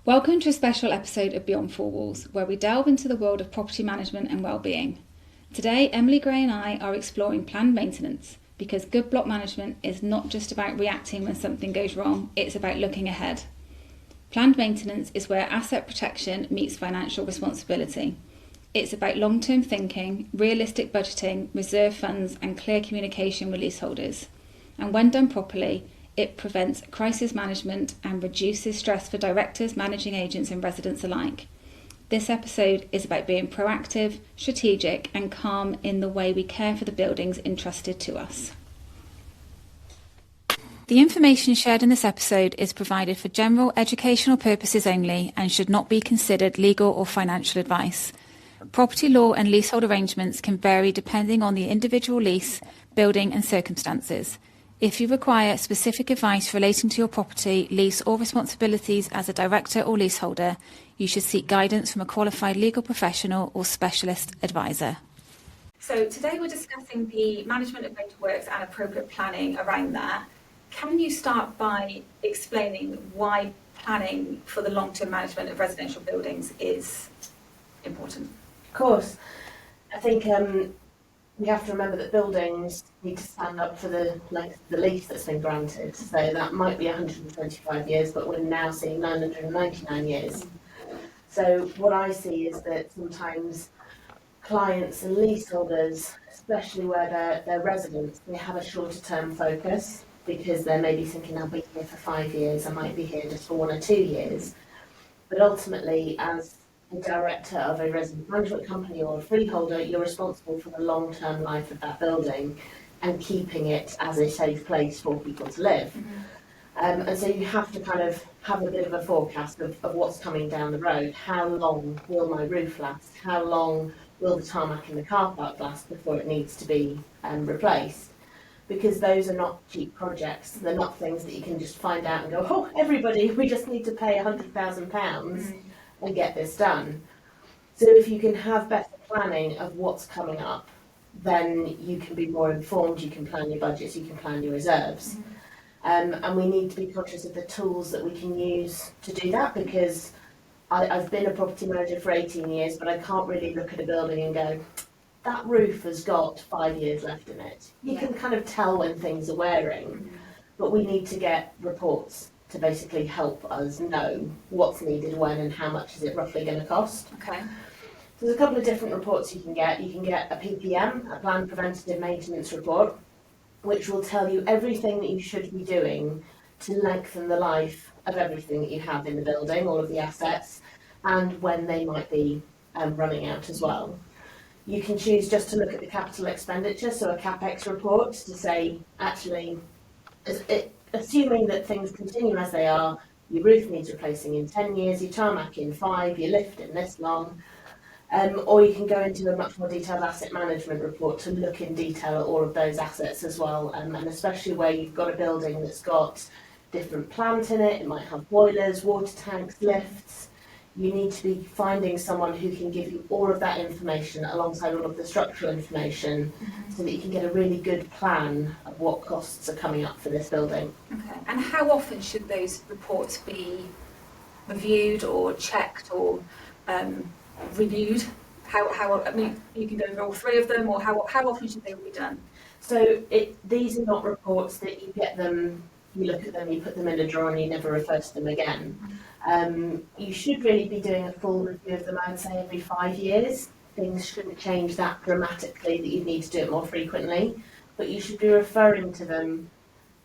Welcome to a special episode of Beyond Four Walls, where we delve into the world of property management and well-being. Today, Emily Gray and I are exploring planned maintenance, because good block management is not just about reacting when something goes wrong, it's about looking ahead. Planned maintenance is where asset protection meets financial responsibility. It's about long-term thinking, realistic budgeting, reserve funds and clear communication with leaseholders. And when done properly, it prevents crisis management and reduces stress for directors, managing agents and residents alike. This episode is about being proactive, strategic and calm in the way we care for the buildings entrusted to us. The information shared in this episode is provided for general educational purposes only and should not be considered legal or financial advice. Property law and leasehold arrangements can vary depending on the individual lease, building and circumstances. If you require specific advice relating to your property, lease or responsibilities as a director or leaseholder, you should seek guidance from a qualified legal professional or specialist advisor. So today we're discussing the management of motor works and appropriate planning around that. Can you start by explaining why planning for the long-term management of residential buildings is important? Of course. I think we have to remember that buildings need to stand up for the length of the lease that's been granted. So that might be 125 years, but we're now seeing 999 years. So what I see is that sometimes clients and leaseholders, especially where they're residents, they have a shorter term focus because they're maybe thinking I'll be here for 5 years, I might be here just for 1 or 2 years. But ultimately, as a director of a resident management company or a freeholder, you're responsible for the long-term life of that building and keeping it as a safe place for people to live. Mm-hmm. And so you have to kind of have a bit of a forecast of what's coming down the road. How long will my roof last? How long will the tarmac in the car park last before it needs to be replaced? Because those are not cheap projects. They're not things that you can just find out and go, oh, everybody, we just need to pay £100,000 and get this done. So if you can have better planning of what's coming up, then you can be more informed, you can plan your budgets, you can plan your reserves. And we need to be conscious of the tools that we can use to do that, because I've been a property manager for 18 years, but I can't really look at a building and go, that roof has got 5 years left in it. You can kind of tell when things are wearing, but we need to get reports to basically help us know what's needed when and how much is it roughly going to cost. Okay. So there's a couple of different reports you can get. You can get a PPM, a Planned Preventative Maintenance report, which will tell you everything that you should be doing to lengthen the life of everything that you have in the building, all of the assets, and when they might be running out as well. You can choose just to look at the capital expenditure, so a CapEx report to say, actually, assuming that things continue as they are, your roof needs replacing in 10 years, your tarmac in 5, your lift in this long. Or you can go into a much more detailed asset management report to look in detail at all of those assets as well, and especially where you've got a building that's got different plant in it, it might have boilers, water tanks, lifts. You need to be finding someone who can give you all of that information alongside all of the structural information, so that you can get a really good plan of what costs are coming up for this building. Okay. And how often should those reports be reviewed or checked or reviewed? How I mean, you can go over all 3 of them, or how often should they be done? So these are not reports that you get them, you look at them, you put them in a drawer and you never refer to them again. You should really be doing a full review of them, I would say, every 5 years. Things shouldn't change that dramatically that you need to do it more frequently, but you should be referring to them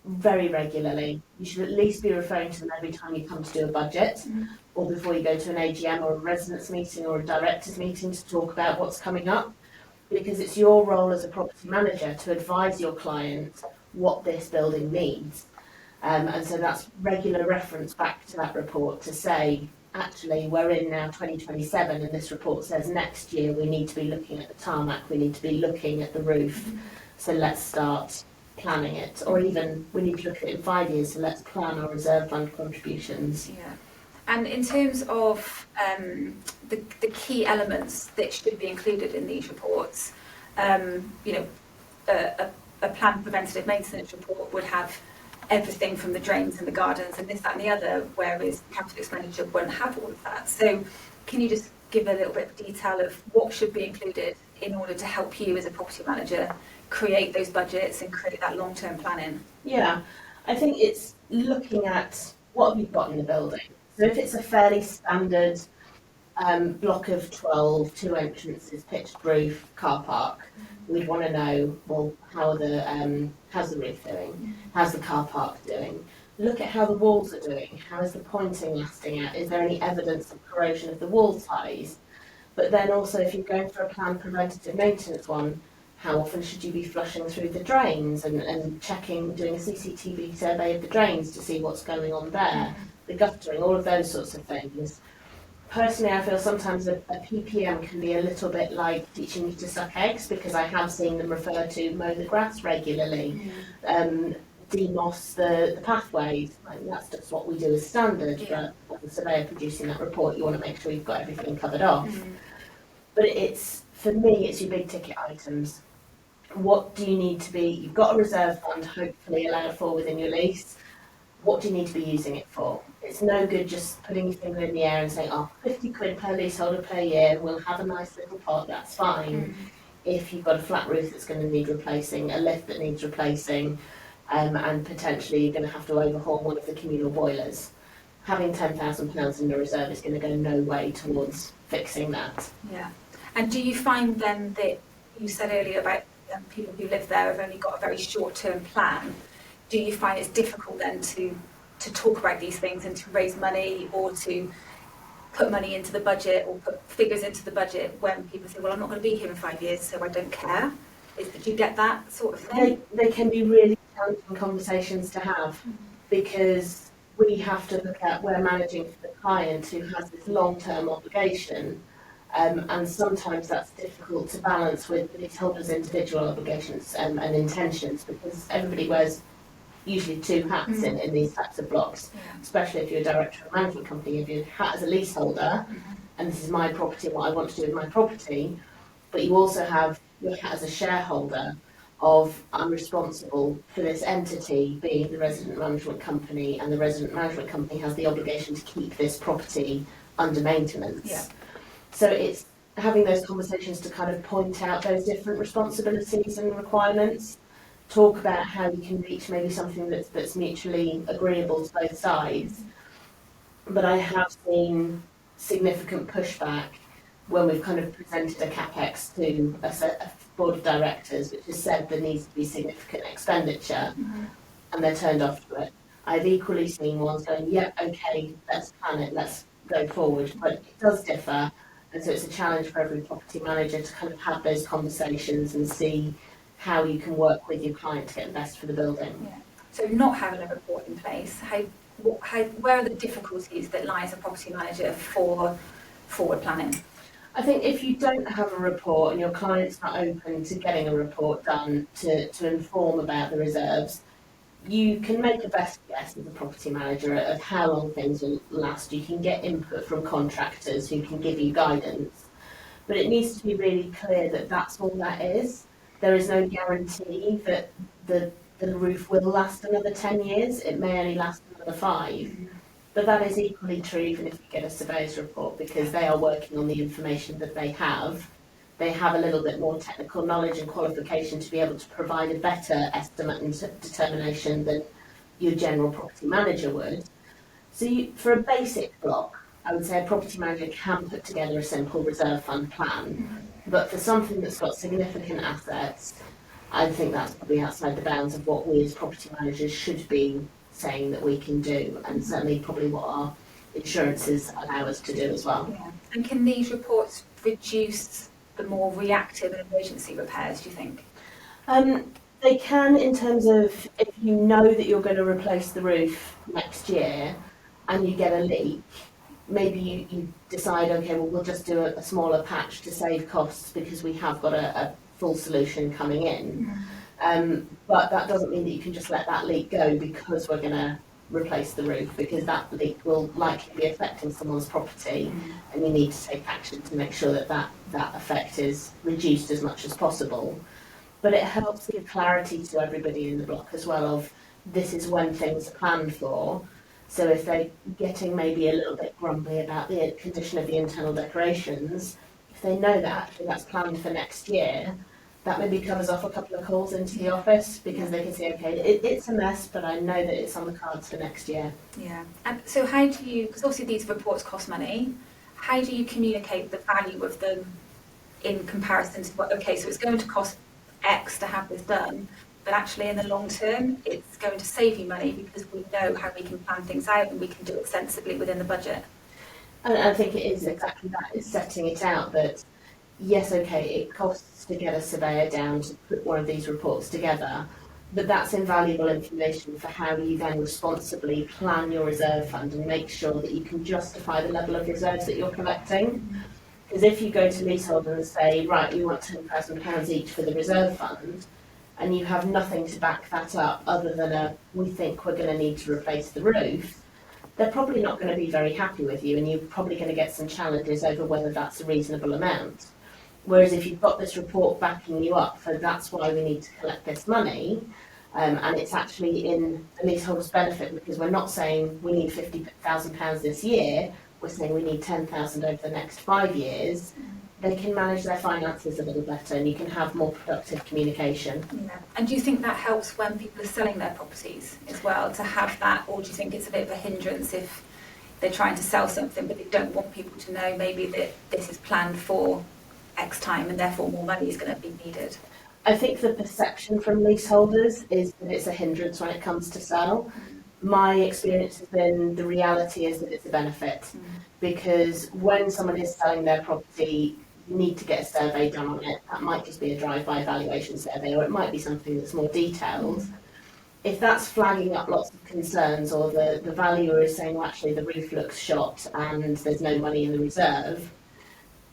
very regularly. You should at least be referring to them every time you come to do a budget, or before you go to an AGM or a residents meeting or a directors meeting to talk about what's coming up, because it's your role as a property manager to advise your client what this building needs. And so that's regular reference back to that report to say, actually, we're in now 2027 and this report says next year we need to be looking at the tarmac, we need to be looking at the roof, so let's start planning it. Or even we need to look at it in 5 years, so let's plan our reserve fund contributions. Yeah. And in terms of the key elements that should be included in these reports, a planned preventative maintenance report would have everything from the drains and the gardens and this, that and the other, whereas capital expenditure won't have all of that. So can you just give a little bit of detail of what should be included in order to help you as a property manager create those budgets and create that long-term planning? Yeah, I think it's looking at what have you got in the building. So if it's a fairly standard block of 12, two entrances, pitched roof, car park, we'd want to know, well, how's the roof doing? How's the car park doing? Look at how the walls are doing. How is the pointing lasting out? Is there any evidence of corrosion of the wall ties? But then also, if you're going for a planned preventative maintenance one, how often should you be flushing through the drains and checking, doing a CCTV survey of the drains to see what's going on there, the guttering, all of those sorts of things. Personally, I feel sometimes a PPM can be a little bit like teaching you to suck eggs, because I have seen them refer to mow the grass regularly, demoss the pathways. That's just what we do as standard, but as a surveyor producing that report, you want to make sure you've got everything covered off. But for me, it's your big ticket items. What do you need to be, you've got a reserve fund hopefully allowed for within your lease. What do you need to be using it for? It's no good just putting your finger in the air and saying, oh, 50 quid per leaseholder per year, we'll have a nice little pot, that's fine. If you've got a flat roof that's going to need replacing, a lift that needs replacing, and potentially you're going to have to overhaul one of the communal boilers, having £10,000 in the reserve is going to go no way towards fixing that. Yeah. And do you find then that, you said earlier about people who live there have only got a very short-term plan, do you find it's difficult then to talk about these things and to raise money or to put money into the budget or put figures into the budget when people say, well, I'm not going to be here in 5 years, so I don't care? Do you get that sort of thing? They can be really challenging conversations to have, because we have to look at, we're managing for the client who has this long-term obligation, and sometimes that's difficult to balance with the leaseholder's individual obligations and intentions, because everybody wears usually two hats in these types of blocks, especially if you're a director of a management company. You have your hat as a leaseholder, and this is my property and what I want to do with my property, but you also have your hat as a shareholder of, I'm responsible for this entity being the resident management company, and the resident management company has the obligation to keep this property under maintenance. So it's having those conversations to kind of point out those different responsibilities and requirements, talk about how you can reach maybe something that's mutually agreeable to both sides. But I have seen significant pushback when we've kind of presented a capex to a board of directors, which has said there needs to be significant expenditure, and they're turned off to it. I've equally seen ones going, yep, okay, let's plan it, let's go forward, but it does differ, and so it's a challenge for every property manager to kind of have those conversations and see how you can work with your client to get the best for the building. Yeah. So not having a report in place, where are the difficulties that lie as a property manager for forward planning? I think if you don't have a report and your client's not open to getting a report done to inform about the reserves, you can make a best guess as a property manager of how long things will last. You can get input from contractors who can give you guidance, but it needs to be really clear that that's all that is. There is no guarantee that the roof will last another 10 years. It may only last another 5. But that is equally true even if you get a surveyor's report, because they are working on the information that they have. They have a little bit more technical knowledge and qualification to be able to provide a better estimate and determination than your general property manager would. So for a basic block, I would say a property manager can put together a simple reserve fund plan. But for something that's got significant assets, I think that's probably outside the bounds of what we as property managers should be saying that we can do, and certainly probably what our insurances allow us to do as well. Yeah. And can these reports reduce the more reactive and emergency repairs, do you think? They can, in terms of if you know that you're going to replace the roof next year and you get a leak, maybe you decide, okay, well, we'll just do a smaller patch to save costs because we have got a full solution coming in. But that doesn't mean that you can just let that leak go because we're going to replace the roof, because that leak will likely be affecting someone's property, and you need to take action to make sure that effect is reduced as much as possible. But it helps give clarity to everybody in the block as well of, this is when things are planned for. So if they're getting maybe a little bit grumbly about the condition of the internal decorations, if they know that actually that's planned for next year, that maybe covers off a couple of calls into the office, because they can say, okay, it's a mess, but I know that it's on the cards for next year. Yeah. And so how do you, because obviously these reports cost money, how do you communicate the value of them in comparison to what, okay, so it's going to cost X to have this done, but actually in the long term, it's going to save you money because we know how we can plan things out and we can do it sensibly within the budget. And I think it is exactly that, it's setting it out that, yes, okay, it costs to get a surveyor down to put one of these reports together, but that's invaluable information for how you then responsibly plan your reserve fund and make sure that you can justify the level of reserves that you're collecting. Because if you go to leaseholder and say, right, you want £10,000 each for the reserve fund, and you have nothing to back that up other than we think we're going to need to replace the roof, they're probably not going to be very happy with you, and you're probably going to get some challenges over whether that's a reasonable amount. Whereas if you've got this report backing you up for that's why we need to collect this money, and it's actually in the leaseholder's benefit, because we're not saying we need £50,000 this year, we're saying we need 10,000 over the next 5 years, they can manage their finances a little better and you can have more productive communication. Yeah. And do you think that helps when people are selling their properties as well, to have that, or do you think it's a bit of a hindrance if they're trying to sell something but they don't want people to know maybe that this is planned for X time and therefore more money is going to be needed? I think the perception from leaseholders is that it's a hindrance when it comes to sell. My experience has been the reality is that it's a benefit, because when someone is selling their property, you need to get a survey done on it. That might just be a drive-by valuation survey, or it might be something that's more detailed. If that's flagging up lots of concerns, or the valuer is saying, well, actually the roof looks shot and there's no money in the reserve,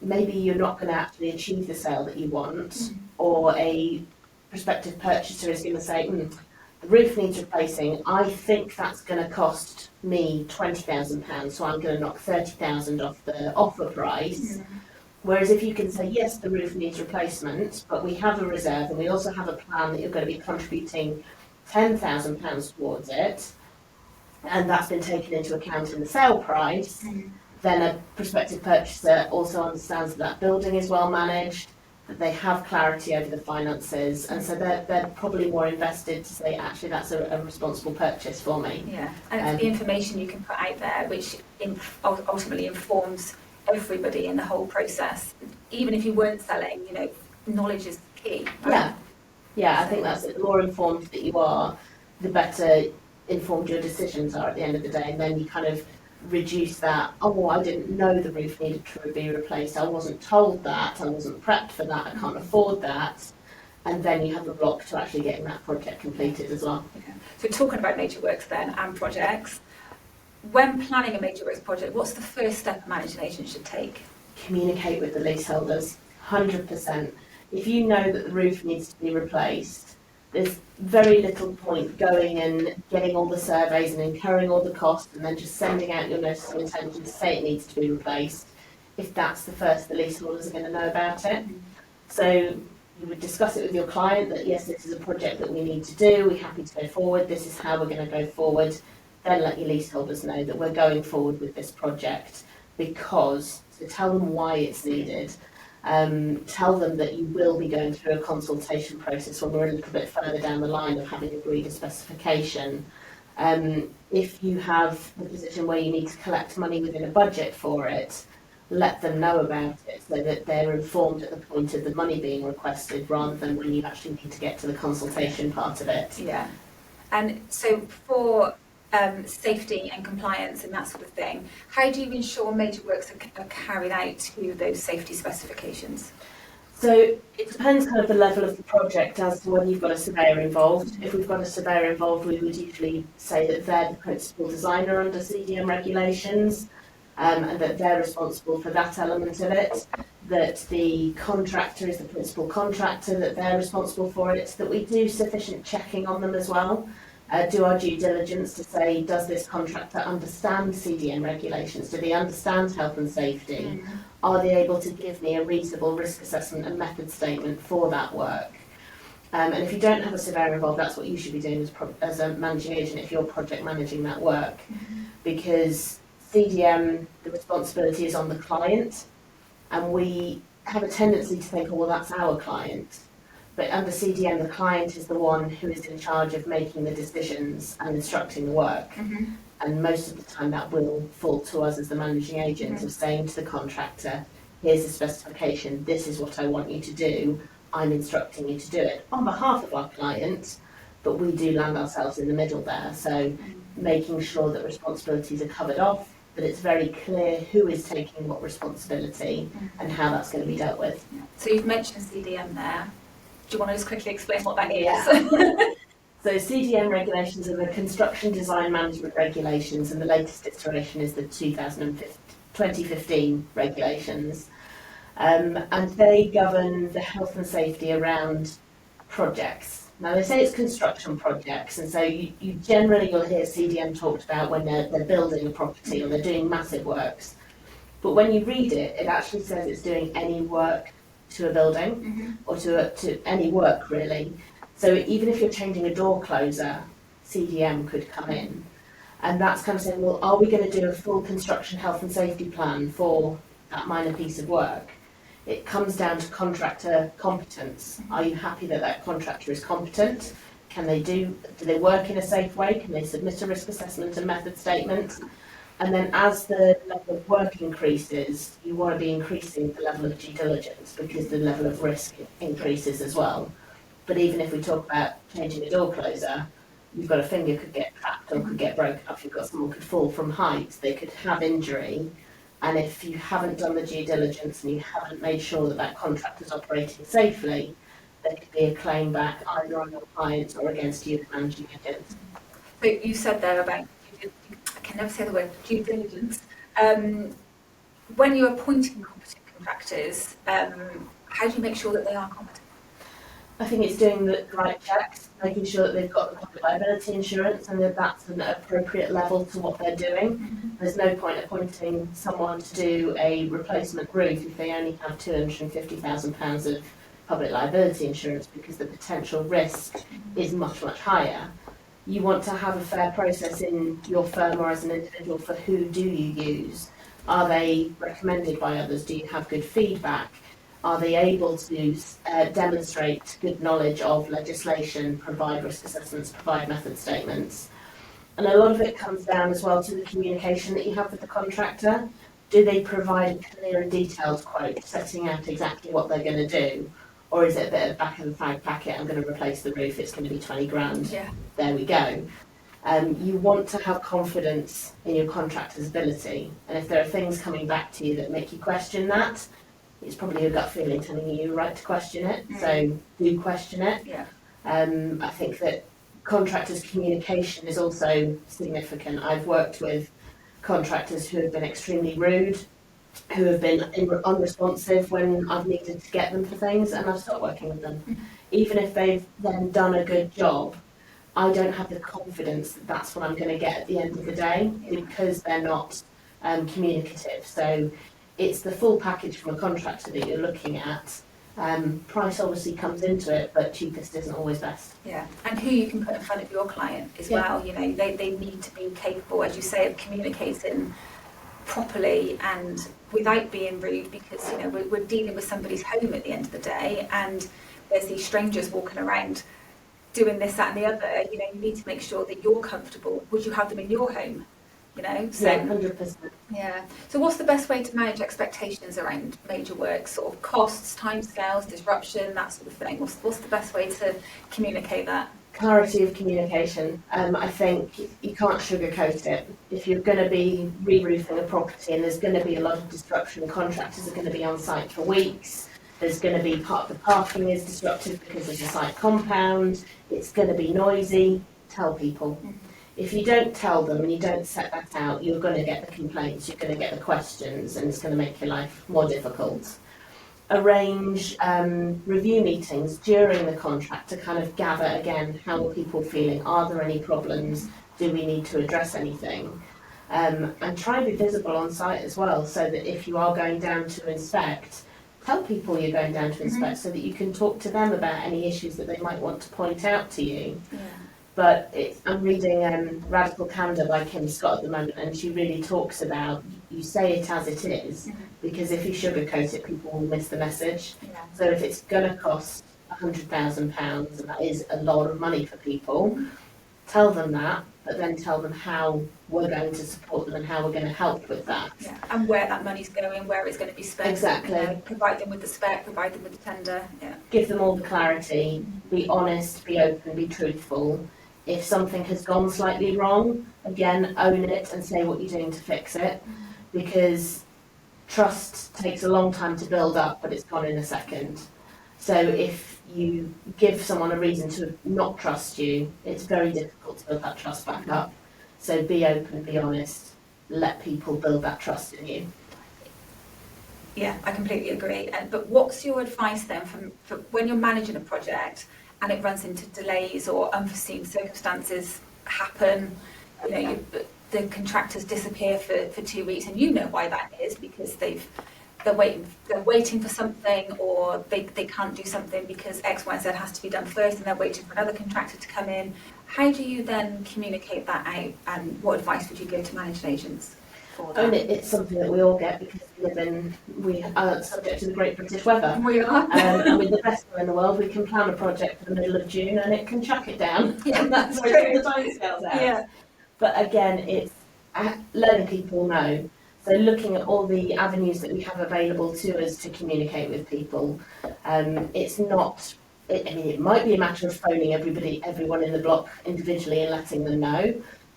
maybe you're not going to actually achieve the sale that you want, or a prospective purchaser is going to say, the roof needs replacing, I think that's going to cost me £20,000, so I'm going to knock 30,000 off the offer price. Whereas if you can say, yes, the roof needs replacement, but we have a reserve and we also have a plan that you're going to be contributing £10,000 towards it, and that's been taken into account in the sale price, then a prospective purchaser also understands that building is well managed, that they have clarity over the finances, and so they're probably more invested to say, actually, that's a responsible purchase for me. Yeah, and it's the information you can put out there, which ultimately informs everybody in the whole process. Even if you weren't selling, knowledge is key. Right? Yeah, I think that's it. The more informed that you are, the better informed your decisions are at the end of the day, and then you kind of reduce that, I didn't know the roof needed to be replaced, I wasn't told that, I wasn't prepped for that, I can't afford that, and then you have a block to actually getting that project completed as well. Okay. So talking about major works then and projects, when planning a major works project, what's the first step a managing agent should take? Communicate with the leaseholders, 100%. If you know that the roof needs to be replaced, there's very little point going and getting all the surveys and incurring all the costs and then just sending out your notice of intention to say it needs to be replaced, if that's the first the leaseholders are going to know about it. So you would discuss it with your client that, yes, this is a project that we need to do, we're happy to go forward, this is how we're going to go forward. Then let your leaseholders know that we're going forward with this project because, so tell them why it's needed. Tell them that you will be going through a consultation process when we're a little bit further down the line of having agreed a specification. If you have the position where you need to collect money within a budget for it, let them know about it so that they're informed at the point of the money being requested rather than when you actually need to get to the consultation part of it. Yeah. And so for safety and compliance and that sort of thing, how do you ensure major works are carried out to those safety specifications? So it depends kind of the level of the project as to whether you've got a surveyor involved. If we've got a surveyor involved, we would usually say that they're the principal designer under CDM regulations, and that they're responsible for that element of it, that the contractor is the principal contractor, that they're responsible for it, that we do sufficient checking on them as well. Do our due diligence to say, does this contractor understand CDM regulations? Do they understand health and safety? Are they able to give me a reasonable risk assessment and method statement for that work? And if you don't have a surveyor involved, that's what you should be doing as a managing agent if you're project managing that work. Because CDM, the responsibility is on the client, and we have a tendency to think, oh, well, that's our client. But under CDM, the client is the one who is in charge of making the decisions and instructing the work. And most of the time that will fall to us as the managing agent of saying to the contractor, here's the specification, this is what I want you to do, I'm instructing you to do it on behalf of our client, but we do land ourselves in the middle there. So making sure that responsibilities are covered off, that it's very clear who is taking what responsibility and how that's going to be dealt with. So you've mentioned CDM there. Do you want to just quickly explain what that is? Yeah. So CDM regulations are the Construction Design Management Regulations, and the latest iteration is the 2015 regulations. And they govern the health and safety around projects. Now they say it's construction projects, and so you generally will hear CDM talked about when they're building a property or they're doing massive works. But when you read it, it actually says it's doing any work to a building or to any work really. So even if you're changing a door closer, CDM could come in. And that's kind of saying, well, are we going to do a full construction health and safety plan for that minor piece of work? It comes down to contractor competence. Are you happy that that contractor is competent? Do they work in a safe way? Can they submit a risk assessment and method statement? And then as the level of work increases, you want to be increasing the level of due diligence because the level of risk increases as well. But even if we talk about changing a door closer, you've got a finger could get trapped or could get broken off, you've got someone could fall from height, they could have injury. And if you haven't done the due diligence and you haven't made sure that that contractor's operating safely, there could be a claim back either on your client or against you, the managing agent. So you said there about, I can never say the word, due diligence. When you're appointing competent contractors, how do you make sure that they are competent? I think it's doing the right checks, making sure that they've got the public liability insurance and that that's an appropriate level to what they're doing. There's no point appointing someone to do a replacement roof if they only have £250,000 of public liability insurance, because the potential risk is much, much higher. You want to have a fair process in your firm or as an individual for who do you use. Are they recommended by others? Do you have good feedback? Are they able to demonstrate good knowledge of legislation, provide risk assessments, provide method statements? And a lot of it comes down as well to the communication that you have with the contractor. Do they provide a clear and detailed quote setting out exactly what they're going to do? Or is it a bit of back of the fag packet, I'm going to replace the roof, it's going to be 20 grand, there we go. You want to have confidence in your contractor's ability. And if there are things coming back to you that make you question that, it's probably your gut feeling telling you you're right to question it, so do question it. I think that contractors' communication is also significant. I've worked with contractors who have been extremely rude, who have been unresponsive when I've needed to get them for things, and I've stopped working with them. Even if they've then done a good job, I don't have the confidence that that's what I'm going to get at the end of the day because they're not communicative. So it's the full package from a contractor that you're looking at. Price obviously comes into it, but cheapest isn't always best. Yeah, and who you can put in front of your client as well. You know, they need to be capable, as you say, of communicating properly and without being rude, because you know we're dealing with somebody's home at the end of the day, and there's these strangers walking around doing this, that, and the other. You know, you need to make sure that you're comfortable. Would you have them in your home? You know, so 100%. Yeah. So what's the best way to manage expectations around major works, sort of costs, timescales, disruption, that sort of thing? What's the best way to communicate that? Clarity of communication. I think you can't sugarcoat it. If you're going to be re-roofing a property and there's going to be a lot of disruption, contractors are going to be on site for weeks. There's going to be part of the parking is disrupted because there's a site compound. It's going to be noisy. Tell people. If you don't tell them and you don't set that out, you're going to get the complaints, you're going to get the questions, and it's going to make your life more difficult. Arrange review meetings during the contract to kind of gather again, how are people feeling? Are there any problems? Do we need to address anything? And try and be visible on site as well, so that if you are going down to inspect, tell people you're going down to inspect so that you can talk to them about any issues that they might want to point out to you. Yeah. But I'm reading Radical Candor by Kim Scott at the moment, and she really talks about you say it as it is, because if you sugarcoat it, people will miss the message. Yeah. So if it's going to cost £100,000, and that is a lot of money for people, tell them that, but then tell them how we're going to support them and how we're going to help with that. Yeah. And where that money's going, where it's going to be spent. Exactly. Provide them with the spec, provide them with the tender. Yeah. Give them all the clarity, be honest, be open, be truthful. If something has gone slightly wrong, again, own it and say what you're doing to fix it, because trust takes a long time to build up, but it's gone in a second. So if you give someone a reason to not trust you, it's very difficult to build that trust back up. So be open, be honest, let people build that trust in you. Yeah, I completely agree. But what's your advice then for when you're managing a project and it runs into delays or unforeseen circumstances happen? You know, the contractors disappear for 2 weeks, and you know why that is, because they're waiting for something, or they can't do something because X, Y, Z has to be done first, and they're waiting for another contractor to come in. How do you then communicate that out, and what advice would you give to managing agents for that? And it's something that we all get because we are subject to the Great British Weather. We are. And with the best one in the world, we can plan a project for the middle of June and it can chuck it down. Yeah, That's true. where the timescales out. Yeah. But again, it's letting people know. So looking at all the avenues that we have available to us to communicate with people. It's not, it might be a matter of phoning everyone in the block individually and letting them know.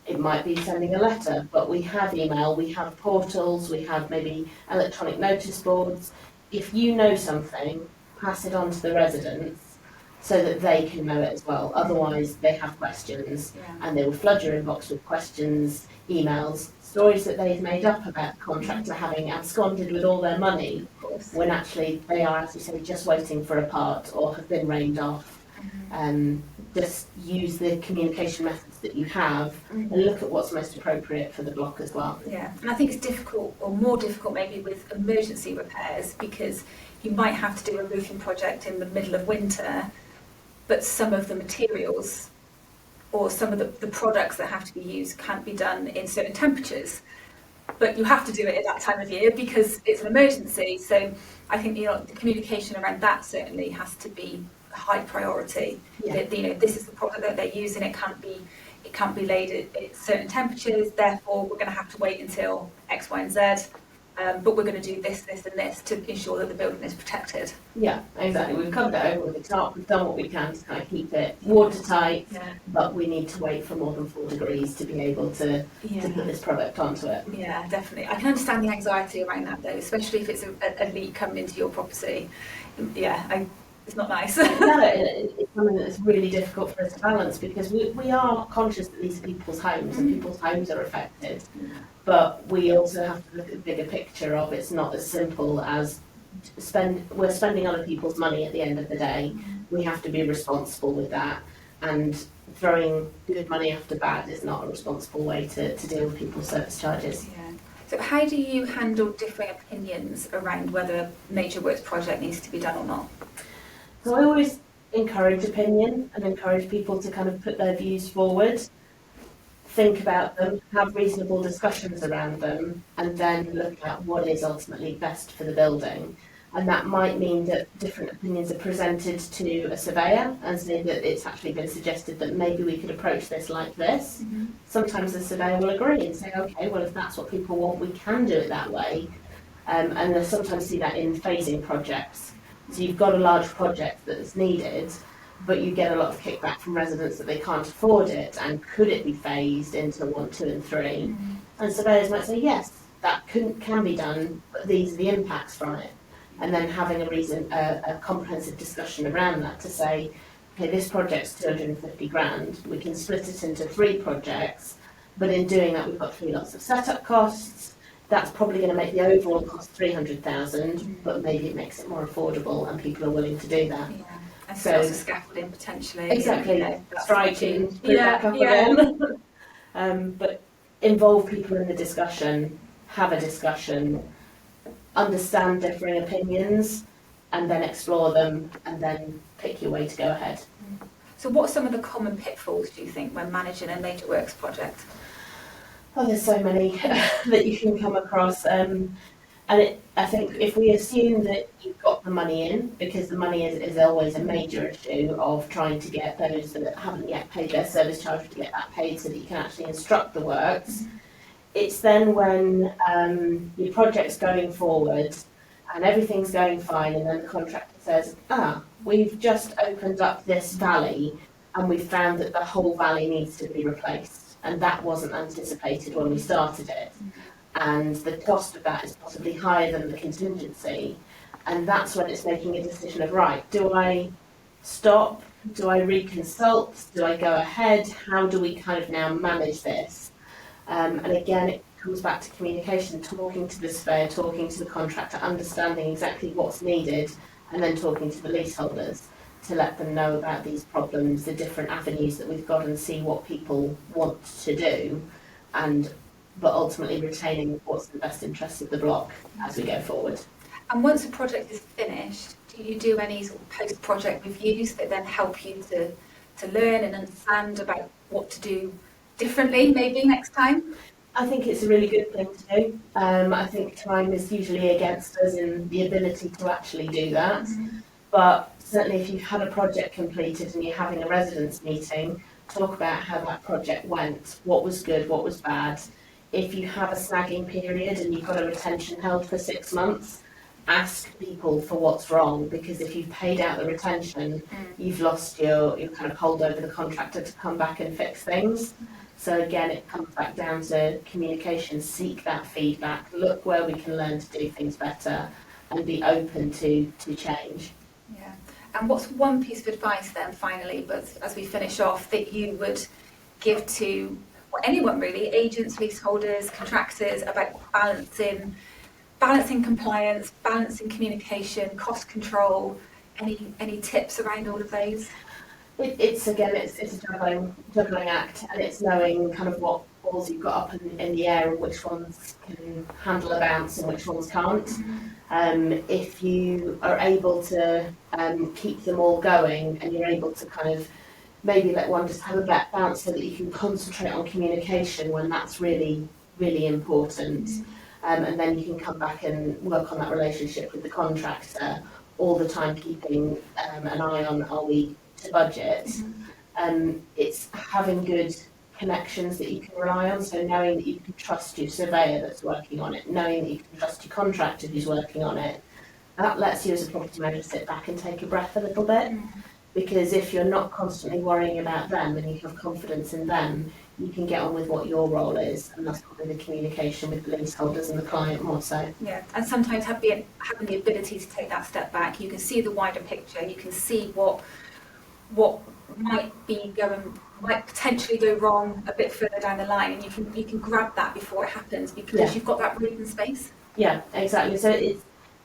It might be sending a letter, but we have email, we have portals, we have maybe electronic notice boards. If you know something, pass it on to the residents so that they can know it as well. Otherwise, they have questions and they will flood your inbox with questions, emails, stories that they've made up about the contractor having absconded with all their money, when actually they are, as we say, just waiting for a part or have been rained off. Just use the communication methods that you have and look at what's most appropriate for the block as well. Yeah, and I think it's difficult, or more difficult maybe, with emergency repairs, because you might have to do a roofing project in the middle of winter, but some of the materials or some of the products that have to be used can't be done in certain temperatures. But you have to do it at that time of year because it's an emergency. So I think the communication around that certainly has to be high priority. Yeah. That, this is the product that they're using. It can't be laid at certain temperatures. Therefore, we're going to have to wait until X, Y, and Z. But we're going to do this, this, and this to ensure that the building is protected. Yeah, exactly. We've covered it over with the top. We've done what we can to kind of keep it watertight. Yeah. But we need to wait for more than 4 degrees to be able to put this product onto it. Yeah, definitely. I can understand the anxiety around that though, especially if it's a leak coming into your property. Yeah, it's not nice. No, it's something that's really difficult for us to balance because we are conscious that these are people's homes and people's homes are affected. But we also have to look at the bigger picture of it's not as simple as we're spending other people's money at the end of the day. We have to be responsible with that, and throwing good money after bad is not a responsible way to deal with people's service charges. Yeah. So how do you handle differing opinions around whether a major works project needs to be done or not? So I always encourage opinion and encourage people to kind of put their views forward, think about them, have reasonable discussions around them, and then look at what is ultimately best for the building. And that might mean that different opinions are presented to a surveyor and say that it's actually been suggested that maybe we could approach this like this. Sometimes the surveyor will agree and say, okay, well, if that's what people want, we can do it that way. And I sometimes see that in phasing projects. So you've got a large project that's needed, but you get a lot of kickback from residents that they can't afford it, and could it be phased into 1, 2 and 3? And surveyors might say, yes, that can be done, but these are the impacts from it. And then having a comprehensive discussion around that to say, okay, this project's 250 grand, we can split it into 3 projects, but in doing that we've got 3 lots of setup costs. That's probably going to make the overall cost 300,000, but maybe it makes it more affordable and people are willing to do that. Yeah. And So lots of scaffolding potentially. Exactly, striking, put it back up Yeah. again. But involve people in the discussion, have a discussion, understand differing opinions, and then explore them, and then pick your way to go ahead. So what are some of the common pitfalls, do you think, when managing a major works project? Oh, there's so many that you can come across. I think if we assume that you've got the money in, because the money is always a major issue of trying to get those that haven't yet paid their service charge to get that paid so that you can actually instruct the works. It's then when your project's going forward and everything's going fine, and then the contractor says, we've just opened up this valley and we've found that the whole valley needs to be replaced. And that wasn't anticipated when we started it. And the cost of that is possibly higher than the contingency. And that's when it's making a decision of, right, do I stop? Do I reconsult? Do I go ahead? How do we kind of now manage this? And again, it comes back to communication, talking to the surveyor, talking to the contractor, understanding exactly what's needed, and then talking to the leaseholders to let them know about these problems, the different avenues that we've got, and see what people want to do, but ultimately retaining what's in the best interest of the block as we go forward. And once a project is finished, do you do any sort of post-project reviews that then help you to learn and understand about what to do differently maybe next time? I think it's a really good thing to do. I think time is usually against us in the ability to actually do that. But certainly if you've had a project completed and you're having a residents meeting, talk about how that project went, what was good, what was bad. If you have a snagging period and you've got a retention held for 6 months, ask people for what's wrong, because if you've paid out the retention, you've lost your kind of hold over the contractor to come back and fix things. So again, it comes back down to communication, seek that feedback, look where we can learn to do things better, and be open to change. Yeah. And what's one piece of advice then, finally, but as we finish off, that you would give to anyone really, agents, leaseholders, contractors, about balancing compliance, balancing communication, cost control? Any tips around all of those? It's a juggling act, and it's knowing kind of what balls you've got up in the air and which ones can handle a bounce and which ones can't. If you are able to keep them all going, and you're able to kind of maybe let one just have a back bounce so that you can concentrate on communication when that's really, really important. And then you can come back and work on that relationship with the contractor, all the time keeping an eye on, are we to budget? It's having good connections that you can rely on, so knowing that you can trust your surveyor that's working on it, knowing that you can trust your contractor who's working on it. That lets you as a property manager sit back and take a breath a little bit, because if you're not constantly worrying about them and you have confidence in them, you can get on with what your role is, and that's probably the communication with the leaseholders and the client more so. Yeah, and sometimes having the ability to take that step back, you can see the wider picture, you can see what might potentially go wrong a bit further down the line, and you can grab that before it happens, because you've got that breathing space. Yeah, exactly. So it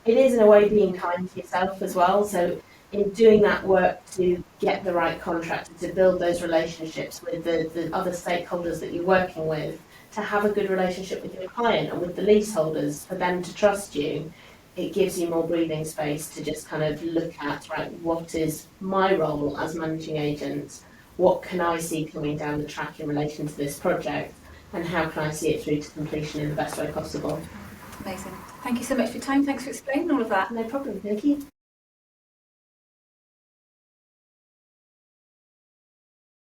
is in a way being kind to yourself as well. So in doing that work to get the right contractor, to build those relationships with the other stakeholders that you're working with, to have a good relationship with your client and with the leaseholders, for them to trust you, it gives you more breathing space to just kind of look at, right, what is my role as managing agent? What can I see coming down the track in relation to this project? And how can I see it through to completion in the best way possible? Amazing. Thank you so much for your time. Thanks for explaining all of that. No problem. Thank you.